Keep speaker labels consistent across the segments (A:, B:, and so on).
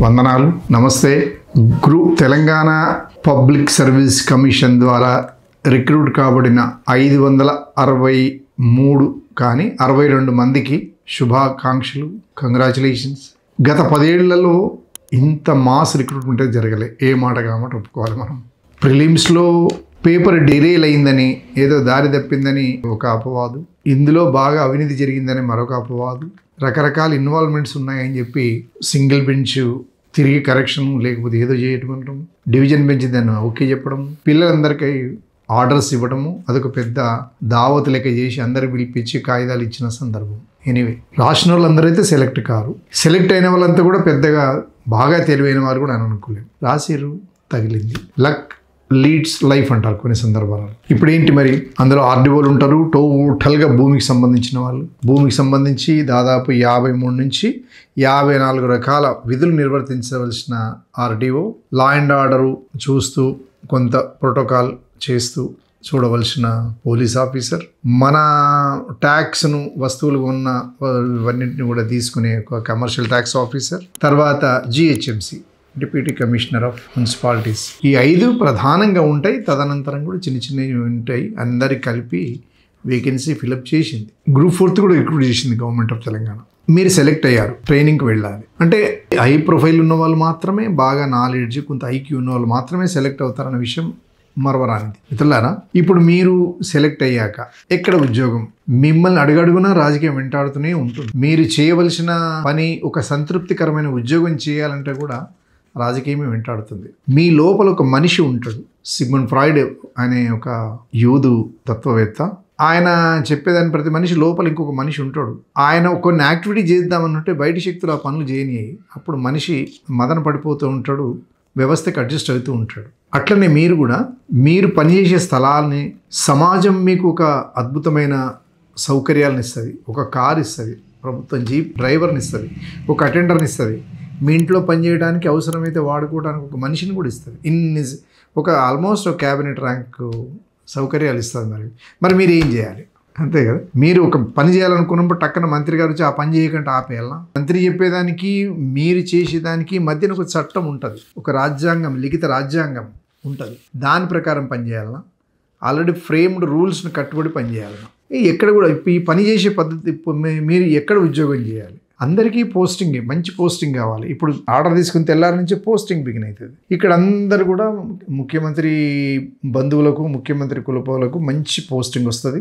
A: వందనాలు, నమస్తే. Telangana public service commission ద్వారా రిక్రూట్ కాబడిన 563 కానీ 62 మందికి శుభాకాంక్షలు, కంగ్రాచులేషన్స్. గత 10 ఏళ్లలో ఇంత మాస్ రిక్రూట్మెంట్ జరగలే. ఏ మాట కామాట ఒప్పుకోవాలి. మనం ప్రిలిమ్స్లో పేపర్ డిరేల్ అయిందని, ఏదో దారి తప్పిందని ఒక అపవాదు, ఇందులో బాగా అవినీతి జరిగిందని మరొక అపవాదు, రకరకాల ఇన్వాల్వ్మెంట్స్ ఉన్నాయని చెప్పి సింగిల్ బెంచ్ తిరిగి కరెక్షన్ లేకపోతే ఏదో చేయటం, డివిజన్ బెంచ్ దాన్ని ఓకే చెప్పడం, పిల్లలందరికీ ఆర్డర్స్ ఇవ్వడము, అదొక పెద్ద దావత్ లెక్క చేసి అందరికి పిలిపించి కాగితాలు ఇచ్చిన సందర్భం. ఎనీవే, రాసిన వాళ్ళందరూ అయితే సెలెక్ట్ కారు. సెలెక్ట్ అయిన వాళ్ళంతా కూడా పెద్దగా బాగా తెలివైన వారు కూడా అని అనుకోలేము. రాసిరు, తగిలింది. లక్ లీడ్స్ లైఫ్ అంటారు కొన్ని సందర్భాలలో. ఇప్పుడు ఏంటి మరి, అందులో ఆర్డీఓలు ఉంటారు, టోటల్గా భూమికి సంబంధించిన వాళ్ళు. భూమికి సంబంధించి దాదాపు 53 నుంచి 54 రకాల విధులు నిర్వర్తించవలసిన ఆర్డీఓ, లా అండ్ ఆర్డరు చూస్తూ కొంత ప్రోటోకాల్ చేస్తూ చూడవలసిన పోలీస్ ఆఫీసర్, మన ట్యాక్స్ను వస్తువులు ఉన్న ఇవన్నింటిని కూడా తీసుకునే ఒక కమర్షియల్ ట్యాక్స్ ఆఫీసర్, తర్వాత GHMC deputy commissioner of municipalities. ఈ 5 ప్రధానంగా ఉంటాయి. తదనంతరం కూడా చిన్న చిన్నవి ఉంటాయి. అందరికి కలిపి వేకెన్సీ ఫిలప్ చేసింది. గ్రూప్ 4 కూడా రిక్రూట్ చేసింది గవర్నమెంట్ ఆఫ్ తెలంగాణ. మీరు సెలెక్ట్ అయ్యారు, ట్రైనింగ్కి వెళ్ళాలి అంటే హై ప్రొఫైల్ ఉన్న వాళ్ళు మాత్రమే, బాగా నాలెడ్జ్, కొంత ఐక్యూ ఉన్న వాళ్ళు మాత్రమే సెలెక్ట్ అవుతారన్న విషయం మరవరానిది. మిత్రులారా, ఇప్పుడు మీరు సెలెక్ట్ అయ్యాక ఎక్కడ ఉద్యోగం, మిమ్మల్ని అడుగడుగునా రాజకీయం వెంటాడుతూనే ఉంటుంది. మీరు చేయవలసిన పని ఒక సంతృప్తికరమైన ఉద్యోగం చేయాలంటే కూడా రాజకీయమే వెంటాడుతుంది. మీ లోపల ఒక మనిషి ఉంటాడు. సిగ్మండ్ ఫ్రాయిడ్ అనే ఒక యూదు తత్వవేత్త, ఆయన చెప్పేదాన్ని ప్రతి మనిషి లోపల ఇంకొక మనిషి ఉంటాడు. ఆయన కొన్ని యాక్టివిటీ చేద్దామన్నట్టే బయట శక్తులు ఆ పనులు చేయనివి. అప్పుడు మనిషి మదన పడిపోతూ ఉంటాడు, వ్యవస్థకి అడ్జస్ట్ అవుతూ ఉంటాడు. అట్లనే మీరు కూడా మీరు పనిచేసే స్థలాల్ని, సమాజం మీకు ఒక అద్భుతమైన సౌకర్యాలను ఇస్తుంది. ఒక కారు ఇస్తుంది, ప్రభుత్వం జీప్ డ్రైవర్ని ఇస్తుంది, ఒక అటెండర్ని ఇస్తుంది, మీ ఇంట్లో పనిచేయడానికి అవసరమైతే వాడుకోవడానికి ఒక మనిషిని కూడా ఇస్తుంది. ఒక ఆల్మోస్ట్ ఒక క్యాబినెట్ ర్యాంక్ సౌకర్యాలు ఇస్తుంది. మరి మీరు ఏం చేయాలి? అంతే కదా. మీరు ఒక పని చేయాలనుకున్నప్పుడు టక్కన మంత్రి గారు వచ్చి ఆ పని చేయకుండా ఆపేయాలా? మంత్రి చెప్పేదానికి మీరు చేసేదానికి మధ్యన ఒక చట్టం ఉంటుంది, ఒక రాజ్యాంగం, లిఖిత రాజ్యాంగం ఉంటుంది. దాని ప్రకారం పనిచేయాలన్నా, ఆల్రెడీ ఫ్రేమ్డ్ రూల్స్ని కట్టుబడి పనిచేయాలన్నా, ఎక్కడ కూడా ఈ పని చేసే పద్ధతి, మీరు ఎక్కడ ఉద్యోగం చేయాలి? అందరికీ పోస్టింగ్, మంచి పోస్టింగ్ కావాలి. ఇప్పుడు ఆర్డర్ తీసుకుని తెల్లారి నుంచి పోస్టింగ్ బిగిన్ అవుతుంది. ఇక్కడ అందరు కూడా ముఖ్యమంత్రి బంధువులకు, ముఖ్యమంత్రి కులపోలకు మంచి పోస్టింగ్ వస్తుంది.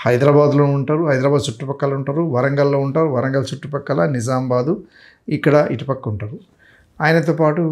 A: హైదరాబాద్లో ఉంటారు, హైదరాబాద్ చుట్టుపక్కల ఉంటారు, వరంగల్లో ఉంటారు, వరంగల్ చుట్టుపక్కల, నిజామాబాదు ఇక్కడ ఇటుపక్క ఉంటారు. ఆయనతో పాటు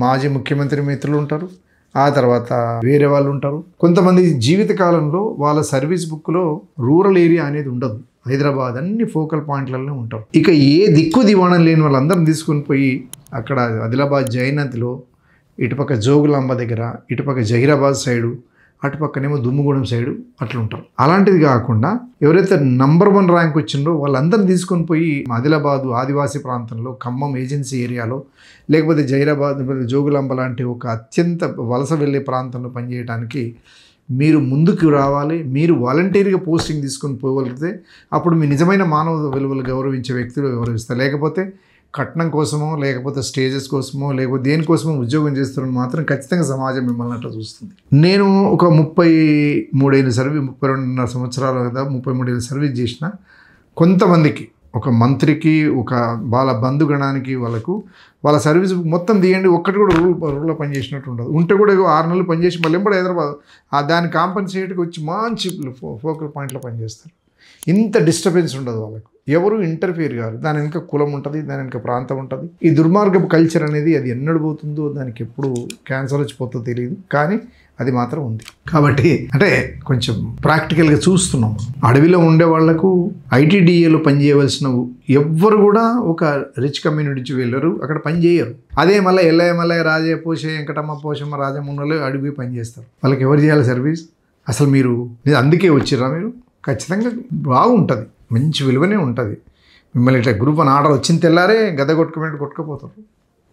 A: మాజీ ముఖ్యమంత్రి మిత్రులు ఉంటారు, ఆ తర్వాత వేరే వాళ్ళు ఉంటారు. కొంతమంది జీవితకాలంలో వాళ్ళ సర్వీస్ బుక్లో రూరల్ ఏరియా అనేది ఉండదు. హైదరాబాద్ అన్ని ఫోకల్ పాయింట్లలో ఉంటారు. ఇక ఏ దిక్కు దివాణం లేని వాళ్ళందరిని తీసుకొని పోయి అక్కడ ఆదిలాబాద్ జైనత్లో, ఇటుపక్క జోగులాంబ దగ్గర, ఇటుపక్క జహీరాబాద్ సైడు, అటుపక్కనేమో దుమ్ముగూడెం సైడు అట్లా ఉంటారు. అలాంటిది కాకుండా ఎవరైతే నంబర్ 1 ర్యాంక్ వచ్చిందో వాళ్ళందరిని తీసుకొని పోయి ఆదిలాబాదు ఆదివాసీ ప్రాంతంలో, ఖమ్మం ఏజెన్సీ ఏరియాలో, లేకపోతే జహీరాబాద్, జోగులాంబ లాంటి ఒక అత్యంత వలస వెళ్ళే ప్రాంతంలో పనిచేయడానికి మీరు ముందుకు రావాలి. మీరు వాలంటీర్గా పోస్టింగ్ తీసుకొని పోగలిగితే అప్పుడు మీ నిజమైన మానవ విలువలు గౌరవించే వ్యక్తులు గౌరవిస్తారు. లేకపోతే కట్నం కోసమో, లేకపోతే స్టేజెస్ కోసమో, లేకపోతే దేనికోసమో ఉద్యోగం చేస్తున్నాను మాత్రం ఖచ్చితంగా సమాజం మిమ్మల్ని అట్లా చూస్తుంది. నేను ఒక 33 ఏళ్ళ సర్వీస్, 32.5 సంవత్సరాలు కదా, 33 ఏళ్ళ సర్వీస్ చేసిన కొంతమందికి, ఒక మంత్రికి, ఒక వాళ్ళ బంధుగణానికి, వాళ్ళ సర్వీస్ మొత్తం తీయండి, ఒక్కటి కూడా రూల్లో పనిచేసినట్టు ఉండదు. ఉంటే కూడా 6 నెలలు పనిచేసి మళ్ళీ ఎంబడి హైదరాబాద్ దాని కాంపన్సేట్కి వచ్చి మంచి ఫోకల్ పాయింట్లో పనిచేస్తారు. ఇంత డిస్టర్బెన్స్ ఉండదు వాళ్ళకు, ఎవరు ఇంటర్ఫియర్ కాదు. దాని వెనుక కులం ఉంటుంది, దాని వెనుక ప్రాంతం ఉంటుంది. ఈ దుర్మార్గపు కల్చర్ అనేది అది ఎన్నడు పోతుందో, దానికి ఎప్పుడు క్యాన్సర్ వచ్చిపోతుందో తెలియదు, కానీ అది మాత్రం ఉంది. కాబట్టి అంటే కొంచెం ప్రాక్టికల్గా చూస్తున్నాం. అడవిలో ఉండే వాళ్లకు ఐటీడీఏలో పనిచేయవలసిన ఎవ్వరు కూడా ఒక రిచ్ కమ్యూనిటీ నుంచి వెళ్ళరు, అక్కడ పని చేయరు. అదే మళ్ళీ ఎల్లయ్య రాజే పోషే వెంకటమ్మ పోషమ్మ రాజమున్నలు అడిగి పని చేస్తారు. వాళ్ళకి ఎవరు చేయాలి సర్వీస్? అసలు మీరు అందుకే వచ్చిర్రా? మీరు ఖచ్చితంగా బాగుంటుంది, మంచి విలువనే ఉంటుంది. మిమ్మల్ని ఇట్లా గ్రూప్ 1 ఆర్డర్ వచ్చిన తెల్లారే గద కొట్టుకపోతారు.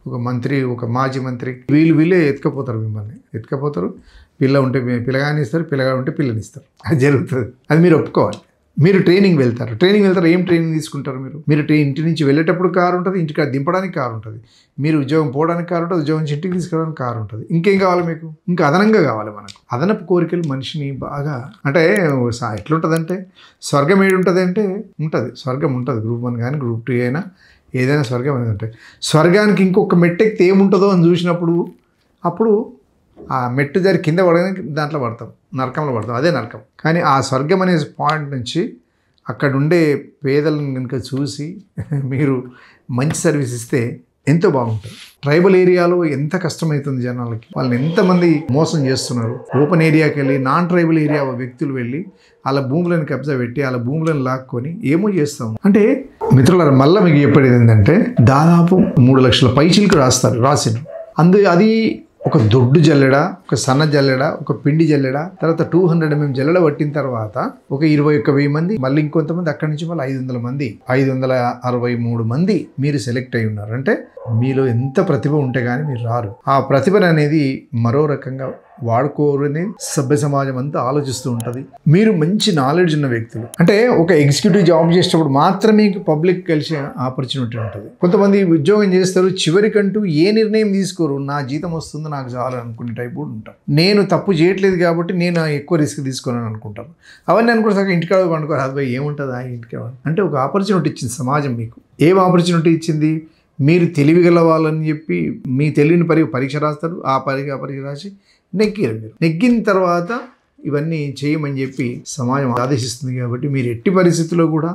A: ఒక మంత్రి, ఒక మాజీ మంత్రి, వీళ్ళే ఎత్తుకపోతారు, మిమ్మల్ని ఎత్తుకపోతారు. పిల్ల ఉంటే పిల్లగాని ఇస్తారు, పిల్లగా ఉంటే పిల్లని ఇస్తారు. అది జరుగుతుంది. అది మీరు ఒప్పుకోవాలి. మీరు ట్రైనింగ్ వెళ్తారు ఏం ట్రైనింగ్ తీసుకుంటారు మీరు ఇంటి నుంచి వెళ్ళేటప్పుడు కారు ఉంటుంది, ఇంటికి దింపడానికి కారు ఉంటుంది, మీరు ఉద్యోగం పోవడానికి కారు ఉంటుంది, ఉద్యోగం నుంచి ఇంటికి తీసుకురావడానికి కారు ఉంటుంది. ఇంకేం కావాలి మీకు? ఇంకా అదనంగా కావాలి మనకు. అదనపు కోరికలు మనిషిని బాగా అంటే ఎట్లుంటుందంటే స్వర్గం ఏడు ఉంటుంది అంటే ఉంటుంది, స్వర్గం ఉంటుంది. గ్రూప్ 1 కానీ గ్రూప్ 2 అయినా ఏదైనా స్వర్గం అనేది ఉంటుంది. స్వర్గానికి ఇంకొక మెట్టెక్కితే ఏముంటుందో అని చూసినప్పుడు అప్పుడు ఆ మెట్టు జారి కింద పడడానికి దాంట్లో పడతాం, నరకంలో పడతాం, అదే నరకం. కానీ ఆ స్వర్గం అనే పాయింట్ నుంచి అక్కడ ఉండే పేదలను కనుక చూసి మీరు మంచి సర్వీస్ ఇస్తే ఎంతో బాగుంటుంది. ట్రైబల్ ఏరియాలో ఎంత కష్టమవుతుంది జనాలకి, వాళ్ళని ఎంతమంది మోసం చేస్తున్నారు. ఓపెన్ ఏరియాకి వెళ్ళి నాన్ ట్రైబల్ ఏరియా వ్యక్తులు వెళ్ళి వాళ్ళ భూములను కబ్జా పెట్టి వాళ్ళ భూములను లాక్కొని ఏమో చేస్తాం. అంటే మిత్రులారా, మళ్ళీ మీకు చెప్పేది ఏంటంటే దాదాపు 3 లక్షల పైచిలకు రాసిన అది ఒక దొడ్డు జల్లెడ, ఒక సన్న జల్లెడ, ఒక పిండి జల్లెడ, తర్వాత 200 mm జల్లెడ పట్టిన తర్వాత ఒక 21,000 మంది, మళ్ళీ ఇంకొంతమంది అక్కడి నుంచి మళ్ళీ 500 మంది, 563 మంది మీరు సెలెక్ట్ అయి ఉన్నారు. అంటే మీలో ఎంత ప్రతిభ ఉంటే కానీ మీరు రారు. ఆ ప్రతిభను అనేది మరో రకంగా వాడుకోరని సభ్య సమాజం అంతా ఆలోచిస్తూ ఉంటుంది. మీరు మంచి నాలెడ్జ్ ఉన్న వ్యక్తులు, అంటే ఒక ఎగ్జిక్యూటివ్ జాబ్ చేసేటప్పుడు మాత్రమే పబ్లిక్ కలిసే ఆపర్చునిటీ ఉంటుంది. కొంతమంది ఉద్యోగం చేస్తారు, చివరికంటూ ఏ నిర్ణయం తీసుకోరు, నా జీతం వస్తుంది నాకు చాలు అనుకునే టైప్ కూడా ఉంటారు. నేను తప్పు చేయట్లేదు కాబట్టి నేను ఎక్కువ రిస్క్ తీసుకోనని అనుకుంటాను. అవన్నీ అనుకుంటే ఇంటికాడ పండుకోరు, అది ఏముంటుంది ఆ ఇంటికి అంటే ఒక ఆపర్చునిటీ ఇచ్చింది సమాజం. మీకు ఏం ఆపర్చునిటీ ఇచ్చింది? మీరు తెలివిగల వాళ్ళని చెప్పి మీ తెలివిని పరీక్ష రాస్తారు, ఆ పరీక్ష రాసి నెగ్గారు. మీరు నెగ్గిన తర్వాత ఇవన్నీ చేయమని చెప్పి సమాజం ఆదేశిస్తుంది. కాబట్టి మీరు ఎట్టి పరిస్థితుల్లో కూడా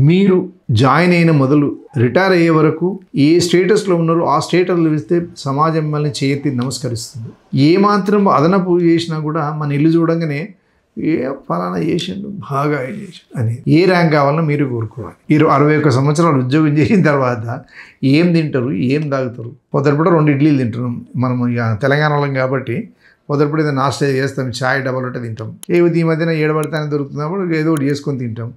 A: మీరు జాయిన్ అయిన మొదలు రిటైర్ అయ్యే వరకు ఏ స్టేటస్లో ఉన్నారో ఆ స్టేటస్లో ఇస్తే సమాజం మిమ్మల్ని చేయెత్తి నమస్కరిస్తుంది. ఏమాత్రం అదనపు చేసినా కూడా మన ఇల్లు చూడంగానే ఫలానా చేసిండు, బాగా చేసిండు అని ఏ ర్యాంక్ కావాలన్నా మీరు కోరుకోవాలి. 61 సంవత్సరాలు ఉద్యోగం చేసిన తర్వాత ఏం తింటారు, ఏం తాగుతారు? పొద్దుపూట 2 ఇడ్లీలు తింటున్నాం మనం, ఇక తెలంగాణలో కాబట్టి పొద్దుపూట ఏదో నాస్టా చేస్తాం, ఛాయ్ డబల్ ఒకటే తింటాం. ఈ మధ్యన ఏడబడితేనే దొరుకుతున్నప్పుడు ఏదో ఒకటి చేసుకొని తింటాం.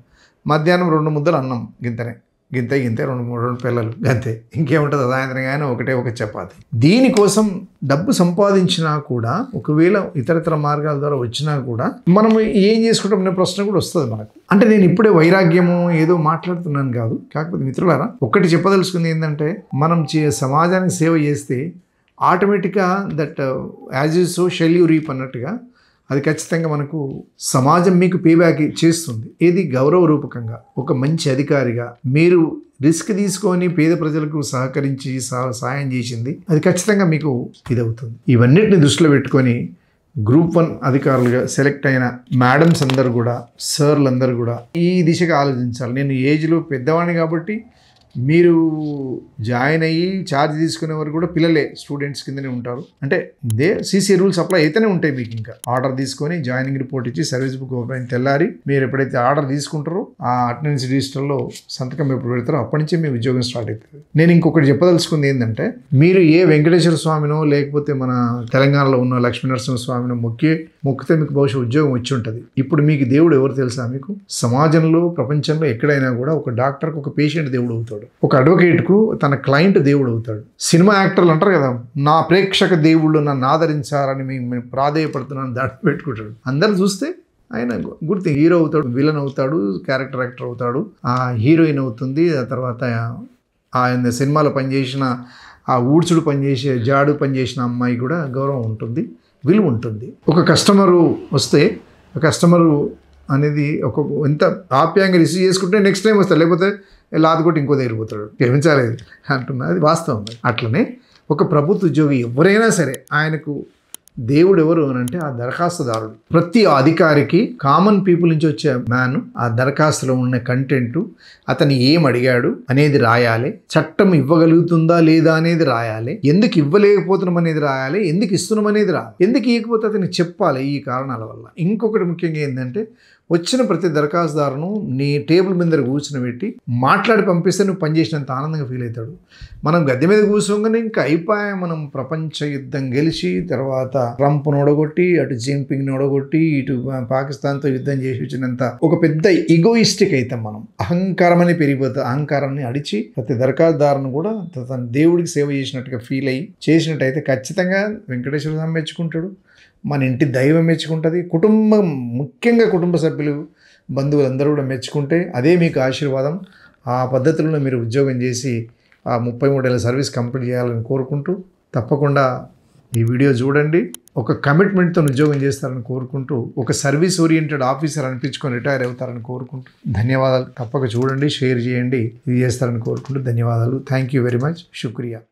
A: మధ్యాహ్నం 2 ముద్దలు అన్నం, గింతే 2 పిల్లలు గంతే, ఇంకేముంటుంది? సాయంత్రం కానీ ఒక చపాతి. దీనికోసం డబ్బు సంపాదించినా కూడా, ఒకవేళ ఇతరతర మార్గాల ద్వారా వచ్చినా కూడా మనం ఏం చేసుకుంటాం అనే ప్రశ్న కూడా వస్తుంది మనకు. అంటే నేను ఇప్పుడే వైరాగ్యము ఏదో మాట్లాడుతున్నాను కాదు. కాకపోతే మిత్రులారా, ఒకటి చెప్పదలుచుకుంది ఏంటంటే, మనం సమాజానికి సేవ చేస్తే ఆటోమేటిక్గా that as you so shall you reap అన్నట్టుగా అది ఖచ్చితంగా మనకు సమాజం మీకు పేబ్యాక్ చేస్తుంది. ఏది గౌరవ రూపకంగా ఒక మంచి అధికారిగా మీరు రిస్క్ తీసుకొని పేద ప్రజలకు సహకరించి సహాయం చేసింది, అది ఖచ్చితంగా మీకు ఇదవుతుంది. ఇవన్నిటిని దృష్టిలో పెట్టుకొని గ్రూప్ 1 అధికారులుగా సెలెక్ట్ అయిన మేడమ్స్ అందరూ కూడా, సార్లు అందరూ కూడా ఈ దిశగా ఆలోచించాలి. నేను ఏజ్లో పెద్దవాడిని కాబట్టి మీరు జాయిన్ అయ్యి ఛార్జ్ తీసుకునే వరకు కూడా పిల్లలే స్టూడెంట్స్ కిందనే ఉంటారు. అంటే సీసీ రూల్స్ అప్లై అయితేనే ఉంటాయి. మీకు ఇంకా ఆర్డర్ తీసుకొని జాయినింగ్ రిపోర్ట్ ఇచ్చి సర్వీస్ బుక్ ఓపెన్ తెల్లారి మీరు ఎప్పుడైతే ఆర్డర్ తీసుకుంటారో ఆ అటెండెన్స్ రిజిస్టర్లో సంతకం ఎప్పుడు పెడతారో అప్పటి నుంచే మీ ఉద్యోగం స్టార్ట్ అవుతుంది. నేను ఇంకొకటి చెప్పదలుచుకుంది ఏంటంటే, మీరు ఏ వెంకటేశ్వర స్వామినో లేకపోతే మన తెలంగాణలో ఉన్న లక్ష్మీనరసింహ స్వామినో మొక్కితే మీకు బహుశా ఉద్యోగం వచ్చి ఉంటుంది. ఇప్పుడు మీకు దేవుడు ఎవరు తెలుసా? మీకు సమాజంలో ప్రపంచంలో ఎక్కడైనా కూడా ఒక డాక్టర్కి ఒక పేషెంట్ దేవుడు అవుతాడు, ఒక అడ్వకేట్కు తన క్లయింట్ దేవుడు అవుతాడు. సినిమా యాక్టర్లు అంటారు కదా, నా ప్రేక్షక దేవుళ్ళు నన్ను ఆదరించాలని మేము ప్రాధేయపడుతున్నాను దాడి పెట్టుకుంటాడు. అందరు చూస్తే ఆయన గుర్తు హీరో అవుతాడు, విలన్ అవుతాడు, క్యారెక్టర్ యాక్టర్ అవుతాడు, ఆ హీరోయిన్ అవుతుంది. ఆ తర్వాత ఆయన సినిమాలో పనిచేసిన ఆ ఊడ్చుడు పనిచేసే జాడు పనిచేసిన అమ్మాయి కూడా గౌరవం ఉంటుంది, విలువ ఉంటుంది. ఒక కస్టమరు వస్తే కస్టమరు అనేది ఎంత ఆప్యాయంగా రిసీవ్ చేసుకుంటే నెక్స్ట్ టైం వస్తాడు, లేకపోతే లాదుకొట్టి ఇంకో దగ్గర పోతాడు. క్షమించాలి అంటున్నా, అది వాస్తవం. అట్లనే ఒక ప్రభుత్వ ఉద్యోగి ఎవరైనా సరే ఆయనకు దేవుడు ఎవరు అని అంటే ఆ దరఖాస్తుదారుడు. ప్రతి అధికారికి కామన్ పీపుల్ నుంచి వచ్చే మ్యాన్ ఆ దరఖాస్తులో ఉన్న కంటెంట్, అతను ఏం అడిగాడు అనేది రాయాలి, చట్టం ఇవ్వగలుగుతుందా లేదా అనేది రాయాలి, ఎందుకు ఇవ్వలేకపోతున్నాం అనేది రాయాలి, ఎందుకు ఇస్తున్నాం అనేది రాయాలి, ఎందుకు ఇవ్వకపోతే అతనికి చెప్పాలి ఈ కారణాల వల్ల. ఇంకొకటి ముఖ్యంగా ఏంటంటే, వచ్చిన ప్రతి దరఖాస్తుదారును నీ టేబుల్ మీద కూర్చుని మాట్లాడి పంపిస్తే నువ్వు పనిచేసినంత ఆనందంగా ఫీల్ అవుతాడు. మనం గద్దె మీద కూర్చోగానే ఇంకా అయిపోయా, మనం ప్రపంచ యుద్ధం గెలిచి తర్వాత ట్రంప్ను ఓడగొట్టి, అటు జిన్పింగ్ని ఓడగొట్టి, ఇటు పాకిస్తాన్తో యుద్ధం చేసి వచ్చినంత ఒక పెద్ద ఈగోయిస్టిక్ అవుతాం మనం. అహంకారం అని పెరిగిపోతుంది. అహంకారాన్ని అడిచి ప్రతి దరఖాస్తుదారును కూడా తన దేవుడికి సేవ చేసినట్టుగా ఫీల్ అయ్యి చేసినట్టయితే ఖచ్చితంగా వెంకటేశ్వర స్వామి మెచ్చుకుంటాడు, మన ఇంటి దైవం మెచ్చుకుంటుంది, కుటుంబం ముఖ్యంగా కుటుంబ సభ్యులు బంధువులు అందరూ కూడా మెచ్చుకుంటే అదే మీకు ఆశీర్వాదం. ఆ పద్ధతుల్లో మీరు ఉద్యోగం చేసి ఆ 33 ఏళ్ళ సర్వీస్ కంప్లీట్ చేయాలని కోరుకుంటూ, తప్పకుండా ఈ వీడియో చూడండి. ఒక కమిట్మెంట్తో ఉద్యోగం చేస్తారని కోరుకుంటూ, ఒక సర్వీస్ ఓరియంటెడ్ ఆఫీసర్ అనిపించుకొని రిటైర్ అవుతారని కోరుకుంటూ, ధన్యవాదాలు. తప్పక చూడండి, షేర్ చేయండి, ఇది చేస్తారని కోరుకుంటూ ధన్యవాదాలు. Thank you very much. శుక్రియా.